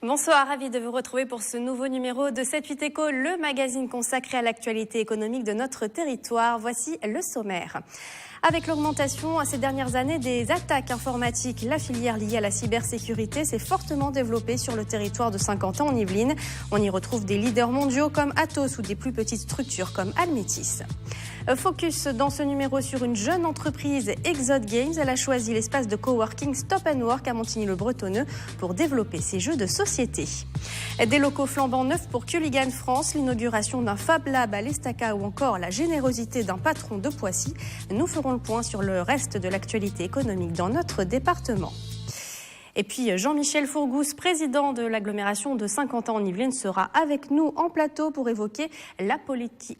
Bonsoir, ravi de vous retrouver pour ce nouveau numéro de 7-8 Éco, le magazine consacré à l'actualité économique de notre territoire. Voici le sommaire. Avec l'augmentation ces dernières années des attaques informatiques, la filière liée à la cybersécurité s'est fortement développée sur le territoire de Saint-Quentin en Yvelines. On y retrouve des leaders mondiaux comme Atos ou des plus petites structures comme Almetis. Focus dans ce numéro sur une jeune entreprise, Exode Games. Elle a choisi l'espace de coworking Stop & Work à Montigny-le-Bretonneux pour développer ses jeux de société. Des locaux flambant neufs pour Culligan France, l'inauguration d'un Fab Lab à l'Estaca ou encore la générosité d'un patron de Poissy. Nous ferons le point sur le reste de l'actualité économique dans notre département. Et puis Jean-Michel Fourgousse, président de l'agglomération de Saint-Quentin en Yvelines, sera avec nous en plateau pour évoquer la politique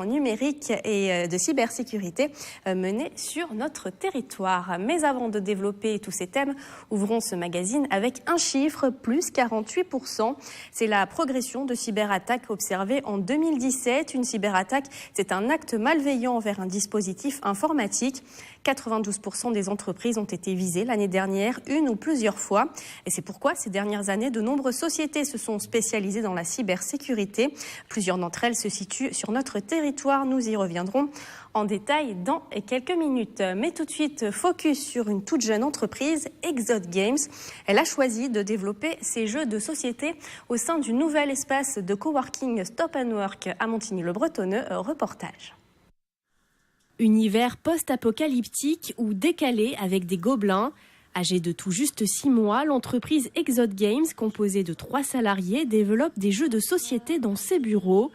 numérique et de cybersécurité menée sur notre territoire. Mais avant de développer tous ces thèmes, ouvrons ce magazine avec un chiffre, plus 48%. C'est la progression de cyberattaques observée en 2017. Une cyberattaque, c'est un acte malveillant envers un dispositif informatique. 92% des entreprises ont été visées l'année dernière, une ou plusieurs fois. Et c'est pourquoi, ces dernières années, de nombreuses sociétés se sont spécialisées dans la cybersécurité. Plusieurs d'entre elles se situent sur notre territoire. Nous y reviendrons en détail dans quelques minutes. Mais tout de suite, focus sur une toute jeune entreprise, Exode Games. Elle a choisi de développer ses jeux de société au sein du nouvel espace de coworking Stop & Work à Montigny-le-Bretonneux. Reportage. Univers post-apocalyptique ou décalé avec des gobelins. Âgée de tout juste 6 mois, l'entreprise Exode Games, composée de 3 salariés, développe des jeux de société dans ses bureaux.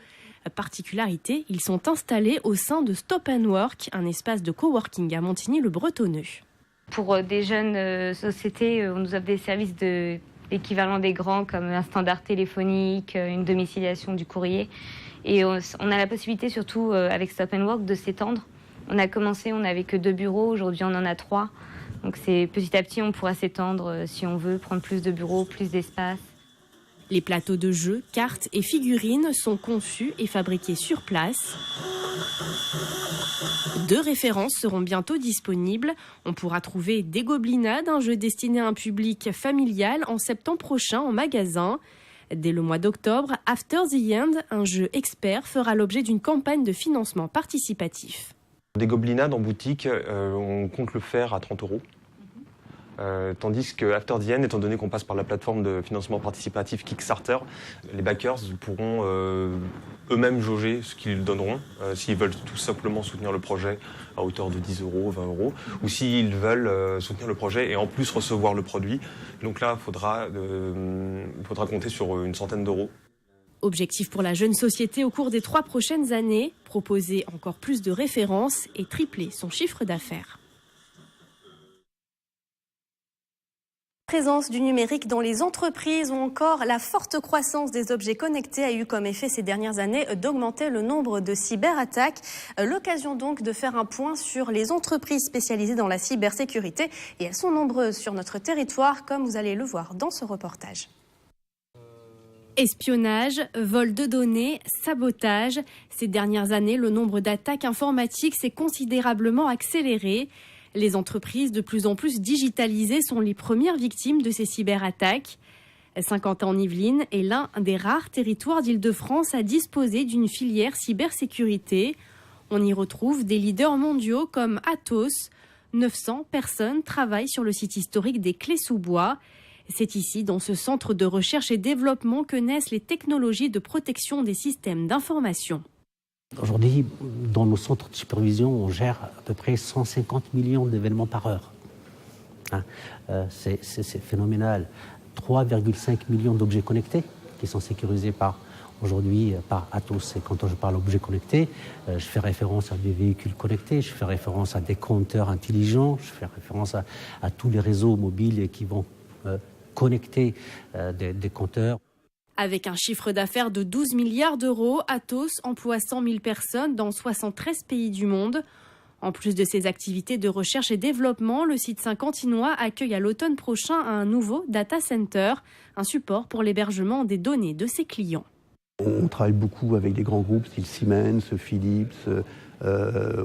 Particularité, ils sont installés au sein de Stop & Work, un espace de coworking à Montigny-le-Bretonneux. Pour des jeunes sociétés, on nous offre des services de l'équivalent des grands, comme un standard téléphonique, une domiciliation du courrier. Et on a la possibilité, surtout avec Stop & Work, de s'étendre. On a commencé, on n'avait que 2 bureaux, aujourd'hui on en a 3. Donc c'est petit à petit, on pourra s'étendre si on veut, prendre plus de bureaux, plus d'espace. Les plateaux de jeux, cartes et figurines sont conçus et fabriqués sur place. 2 références seront bientôt disponibles. On pourra trouver Des Goblinades, un jeu destiné à un public familial, en septembre prochain en magasin. Dès le mois d'octobre, After the End, un jeu expert, fera l'objet d'une campagne de financement participatif. Des Goblinades en boutique, on compte le faire à 30 €. Tandis que After the End, étant donné qu'on passe par la plateforme de financement participatif Kickstarter, les backers pourront eux-mêmes jauger ce qu'ils donneront, s'ils veulent tout simplement soutenir le projet à hauteur de 10 €, 20 €, ou s'ils veulent soutenir le projet et en plus recevoir le produit. Donc là, il faudra compter sur une centaine d'euros. Objectif pour la jeune société au cours des 3 prochaines années, proposer encore plus de références et tripler son chiffre d'affaires. Présence du numérique dans les entreprises ou encore la forte croissance des objets connectés a eu comme effet ces dernières années d'augmenter le nombre de cyberattaques. L'occasion donc de faire un point sur les entreprises spécialisées dans la cybersécurité et elles sont nombreuses sur notre territoire comme vous allez le voir dans ce reportage. Espionnage, vol de données, sabotage. Ces dernières années, le nombre d'attaques informatiques s'est considérablement accéléré. Les entreprises de plus en plus digitalisées sont les premières victimes de ces cyberattaques. Saint-Quentin-en-Yvelines est l'un des rares territoires d'Île-de-France à disposer d'une filière cybersécurité. On y retrouve des leaders mondiaux comme Atos. 900 personnes travaillent sur le site historique des Clés-sous-Bois. C'est ici, dans ce centre de recherche et développement, que naissent les technologies de protection des systèmes d'information. Aujourd'hui, dans nos centres de supervision, on gère à peu près 150 millions d'événements par heure. C'est phénoménal. 3,5 millions d'objets connectés qui sont sécurisés aujourd'hui par Atos. Et quand je parle d'objets connectés, je fais référence à des véhicules connectés, je fais référence à des compteurs intelligents, je fais référence à tous les réseaux mobiles qui vont connecter des compteurs. Avec un chiffre d'affaires de 12 milliards d'euros, Atos emploie 100 000 personnes dans 73 pays du monde. En plus de ses activités de recherche et développement, le site saint-quentinois accueille à l'automne prochain un nouveau data center, un support pour l'hébergement des données de ses clients. On travaille beaucoup avec des grands groupes style Siemens, Philips,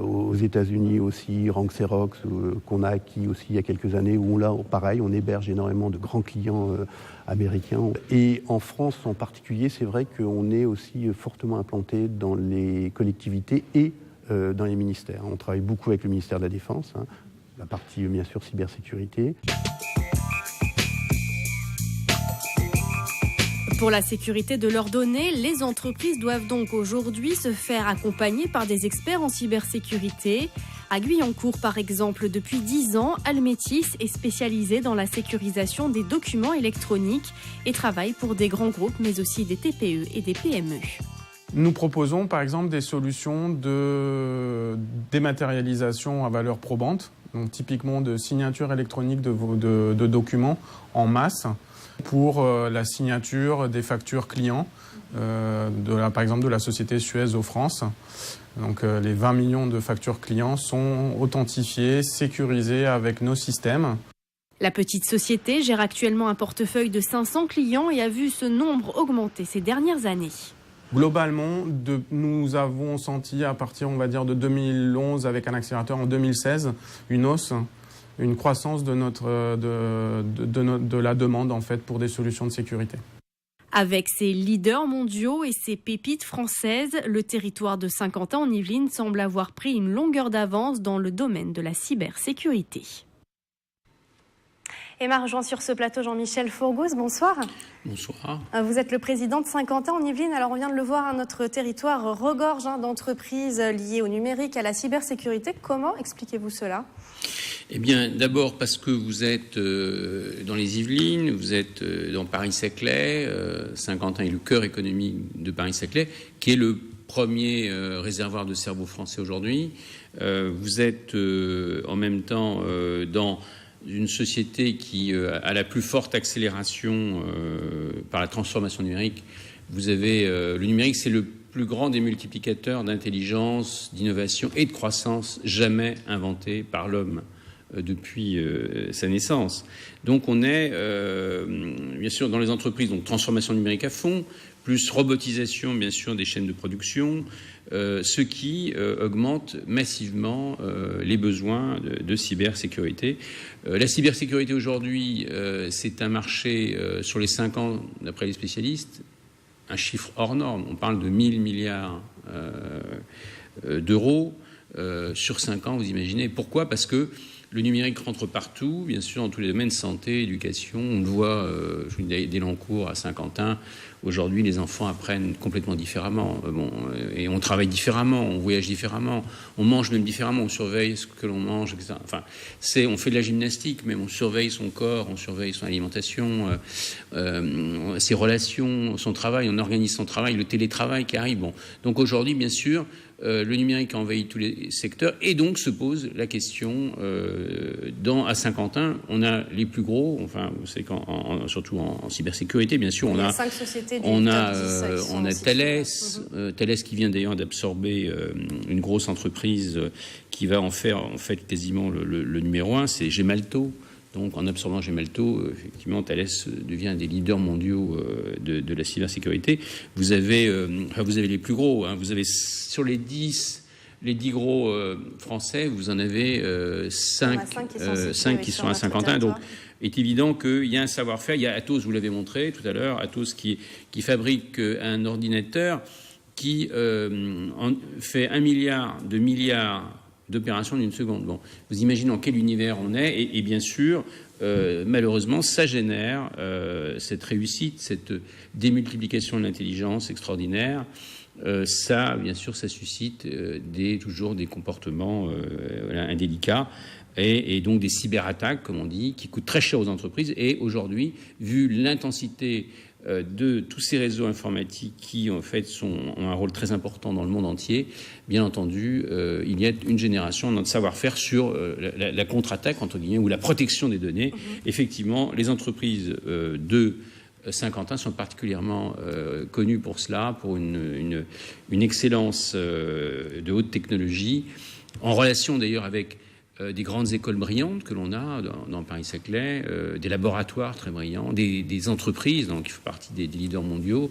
aux États-Unis aussi, Rank Xerox, qu'on a acquis aussi il y a quelques années, où là, pareil, on héberge énormément de grands clients américains. Et en France en particulier, c'est vrai qu'on est aussi fortement implanté dans les collectivités et dans les ministères. On travaille beaucoup avec le ministère de la Défense, la partie bien sûr cybersécurité. Pour la sécurité de leurs données, les entreprises doivent donc aujourd'hui se faire accompagner par des experts en cybersécurité. À Guyancourt, par exemple, depuis 10 ans, Almetis est spécialisé dans la sécurisation des documents électroniques et travaille pour des grands groupes, mais aussi des TPE et des PME. Nous proposons par exemple des solutions de dématérialisation à valeur probante, donc typiquement de signature électronique de documents en masse pour la signature des factures clients, par exemple de la société Suez aux France. Donc les 20 millions de factures clients sont authentifiées, sécurisées avec nos systèmes. La petite société gère actuellement un portefeuille de 500 clients et a vu ce nombre augmenter ces dernières années. Globalement, nous avons senti à partir, on va dire, de 2011 avec un accélérateur en 2016, une hausse, une croissance de la demande en fait pour des solutions de sécurité. Avec ses leaders mondiaux et ses pépites françaises, le territoire de Saint-Quentin en Yvelines semble avoir pris une longueur d'avance dans le domaine de la cybersécurité. Et m'a rejoint sur ce plateau Jean-Michel Fourgouze, bonsoir. Bonsoir. Vous êtes le président de Saint-Quentin en Yvelines. Alors on vient de le voir, notre territoire regorge d'entreprises liées au numérique, à la cybersécurité. Comment expliquez-vous cela ? Eh bien, d'abord parce que vous êtes dans les Yvelines, vous êtes dans Paris-Saclay. Saint-Quentin est le cœur économique de Paris-Saclay, qui est le premier réservoir de cerveau français aujourd'hui. Vous êtes en même temps dans une société qui a la plus forte accélération par la transformation numérique. Vous avez le numérique, c'est le plus grand des multiplicateurs d'intelligence, d'innovation et de croissance jamais inventé par l'homme depuis sa naissance. Donc on est bien sûr dans les entreprises, donc transformation numérique à fond, plus robotisation bien sûr des chaînes de production, ce qui augmente massivement les besoins de cybersécurité. La cybersécurité aujourd'hui, c'est un marché sur les 5 ans, d'après les spécialistes, un chiffre hors norme. On parle de 1000 milliards d'euros sur 5 ans, vous imaginez. Pourquoi ? Parce que le numérique rentre partout, bien sûr, dans tous les domaines, santé, éducation. On le voit, dès l'encours à Saint-Quentin. Aujourd'hui, les enfants apprennent complètement différemment. Et on travaille différemment, on voyage différemment, on mange même différemment, on surveille ce que l'on mange, etc. Enfin, on fait de la gymnastique, mais on surveille son corps, on surveille son alimentation, ses relations, son travail, on organise son travail, le télétravail qui arrive. Donc aujourd'hui, bien sûr, le numérique a envahi tous les secteurs et donc se pose la question à Saint-Quentin, on a les plus gros, enfin, vous savez surtout en cybersécurité, bien sûr, on a 5 sociétés on a Thales, Thales qui vient d'ailleurs d'absorber une grosse entreprise qui va en faire en fait quasiment le numéro 1, c'est Gemalto. Donc, en absorbant Gemalto, effectivement, Thales devient un des leaders mondiaux de la cybersécurité. Vous avez les plus gros. Vous avez sur les 10 gros français, vous en avez 5 qui sont à Saint-Quentin. Donc, il est évident qu'il y a un savoir-faire. Il y a Atos, vous l'avez montré tout à l'heure, Atos qui fabrique un ordinateur qui fait 1 milliard d'opérations d'une seconde. Vous imaginez dans quel univers on est et bien sûr, malheureusement, ça génère cette réussite, cette démultiplication de l'intelligence extraordinaire. Ça, bien sûr, ça suscite toujours des comportements indélicats et donc des cyberattaques, comme on dit, qui coûtent très cher aux entreprises. Et aujourd'hui, vu l'intensité de tous ces réseaux informatiques qui, en fait, ont un rôle très important dans le monde entier, bien entendu, il y a une génération, notre savoir-faire sur la contre-attaque, entre guillemets, ou la protection des données. Effectivement, les entreprises de Saint-Quentin sont particulièrement connues pour cela, pour une excellence de haute technologie, en relation d'ailleurs avec des grandes écoles brillantes que l'on a dans Paris-Saclay, des laboratoires très brillants, des entreprises, donc qui font partie des leaders mondiaux,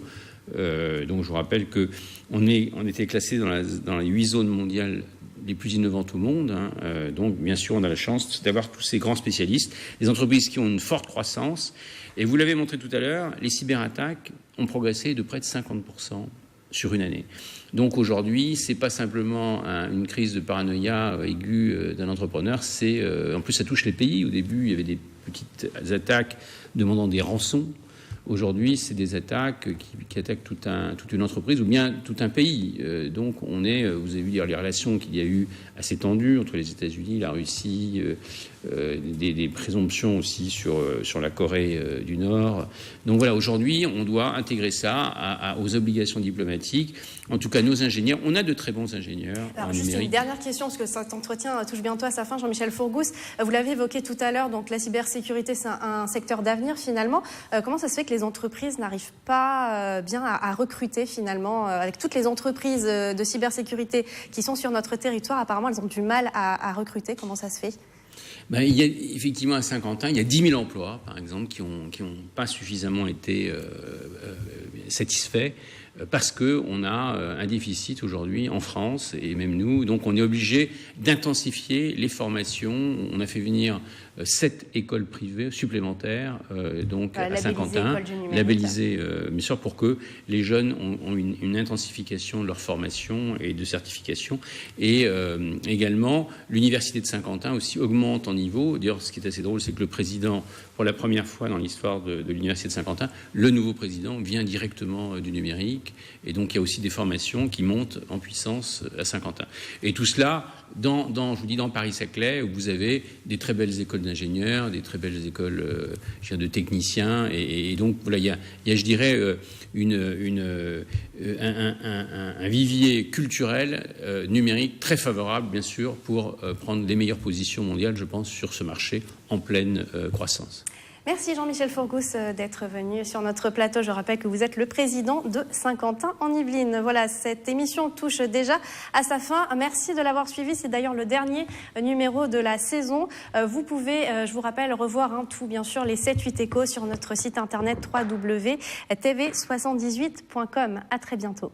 Donc je vous rappelle qu'on était classé dans les 8 zones mondiales les plus innovantes au monde. Donc bien sûr, on a la chance d'avoir tous ces grands spécialistes, des entreprises qui ont une forte croissance. Et vous l'avez montré tout à l'heure, les cyberattaques ont progressé de près de 50% sur une année. Donc aujourd'hui, c'est pas simplement une crise de paranoïa aiguë d'un entrepreneur, en plus ça touche les pays. Au début, il y avait des petites attaques demandant des rançons. Aujourd'hui, c'est des attaques qui attaquent toute une entreprise ou bien tout un pays. Donc, vous avez vu les relations qu'il y a eu assez tendues entre les États-Unis, la Russie, des présomptions aussi sur la Corée du Nord. Donc voilà, aujourd'hui, on doit intégrer ça aux obligations diplomatiques. En tout cas, nos ingénieurs, on a de très bons ingénieurs en juste numérique. Une dernière question, parce que cet entretien touche bientôt à sa fin, Jean-Michel Fourgousse. Vous l'avez évoqué tout à l'heure, donc la cybersécurité, c'est un secteur d'avenir finalement. Comment ça se fait que les entreprises n'arrivent pas bien à recruter finalement, avec toutes les entreprises de cybersécurité qui sont sur notre territoire, apparemment elles ont du mal à recruter. Comment ça se fait ? Il y a effectivement à Saint-Quentin, il y a 10 000 emplois, par exemple, qui ont pas suffisamment été satisfaits parce qu'on a un déficit aujourd'hui en France et même nous. Donc on est obligé d'intensifier les formations. On a fait venir 7 écoles privées supplémentaires à Saint-Quentin, labellisées bien sûr pour que les jeunes ont une intensification de leur formation et de certification. Et également, l'université de Saint-Quentin aussi augmente en niveau. D'ailleurs, ce qui est assez drôle, c'est que le président, pour la première fois dans l'histoire de l'université de Saint-Quentin, le nouveau président vient directement du numérique. Et donc, il y a aussi des formations qui montent en puissance à Saint-Quentin. Et tout cela, je vous dis, dans Paris-Saclay, où vous avez des très belles écoles d'ingénieurs, des très belles écoles de techniciens. Et donc, voilà, il y a je dirais, un vivier culturel numérique très favorable, bien sûr, pour prendre les meilleures positions mondiales, je pense, sur ce marché en pleine croissance. Merci Jean-Michel Fourgousse d'être venu sur notre plateau. Je rappelle que vous êtes le président de Saint-Quentin en Yvelines. Voilà, cette émission touche déjà à sa fin. Merci de l'avoir suivi. C'est d'ailleurs le dernier numéro de la saison. Vous pouvez, je vous rappelle, revoir tout, bien sûr, les 7-8 échos sur notre site internet www.tv78.com. À très bientôt.